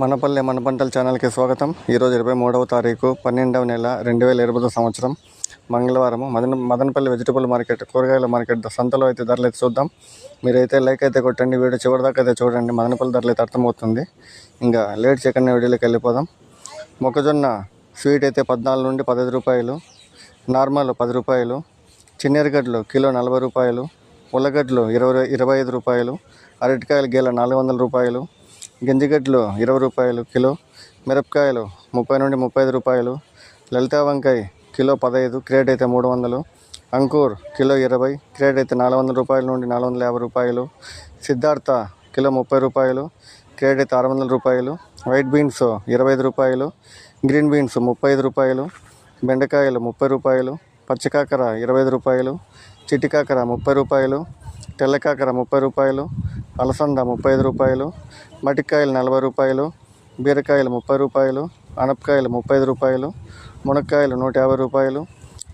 మనపల్లె మన పంటల ఛానల్కి స్వాగతం. ఈరోజు 23వ తారీఖు 12వ నెల 2020 సంవత్సరం మంగళవారం మదనపల్లి వెజిటబుల్ మార్కెట్, కూరగాయల మార్కెట్ సంతలో అయితే ధరలు అయితే చూద్దాం. మీరైతే లైక్ అయితే కొట్టండి, వీడియో చివరిదాకా అయితే చూడండి. మదనపల్లి ధరలు అయితే అర్థమవుతుంది. ఇంకా లేట్ చేయకుండా వీడియోలోకి వెళ్ళిపోదాం. మొక్కజొన్న స్వీట్ అయితే 14 నుండి 15 రూపాయలు, నార్మల్ 10 రూపాయలు, చిన్నెరగడ్డలు కిలో 40 రూపాయలు, ఉల్లగడ్డలు 25 రూపాయలు, అరటికాయల గేల 400 రూపాయలు, గింజగడ్డలు 20 రూపాయలు కిలో, మిరపకాయలు 30 నుండి 35 రూపాయలు, లలితా వంకాయ కిలో 15, క్రేట్ అయితే 300, అంకూర్ కిలో 20, క్రేట్ అయితే 400 రూపాయల నుండి 450 రూపాయలు, సిద్ధార్థ కిలో 30 రూపాయలు, క్రేట్ అయితే 600 రూపాయలు, వైట్ బీన్స్ 25 రూపాయలు, గ్రీన్ బీన్స్ 35 రూపాయలు, బెండకాయలు 30 రూపాయలు, పచ్చికాకర 25 రూపాయలు, చిట్టికాకర 30 రూపాయలు, తెల్లకాకర 30 రూపాయలు, అలసంద 35 రూపాయలు, మటికాయలు 40 రూపాయలు, బీరకాయలు 30 రూపాయలు, అనపకాయలు 35 రూపాయలు, మునక్కాయలు 150 రూపాయలు,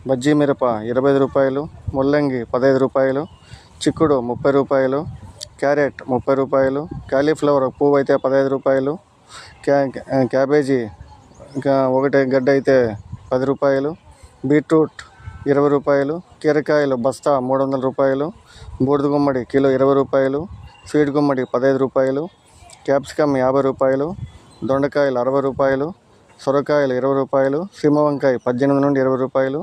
బజ్జీ మిరప 25 రూపాయలు, ముల్లంగి 15 రూపాయలు, చిక్కుడు 30 రూపాయలు, క్యారెట్ 30 రూపాయలు, కాలీఫ్లవర్ పువ్వు అయితే 15 రూపాయలు, క్యాబేజీ ఇంకా ఒకటి గడ్డ అయితే 10 రూపాయలు, బీట్రూట్ 20 రూపాయలు, కీరకాయలు బస్తా 300 రూపాయలు, బూడిద గుమ్మడి కిలో 20 రూపాయలు, స్వీట్ గుమ్మడి 15 రూపాయలు, క్యాప్సికమ్ 50 రూపాయలు, దొండకాయలు 60 రూపాయలు, సొరకాయలు 20 రూపాయలు, సీమ వంకాయ 18 నుండి 20 రూపాయలు.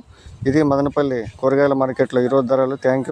ఇది మదనపల్లి కూరగాయల మార్కెట్లో ఈరోజు ధరలు. Thank you.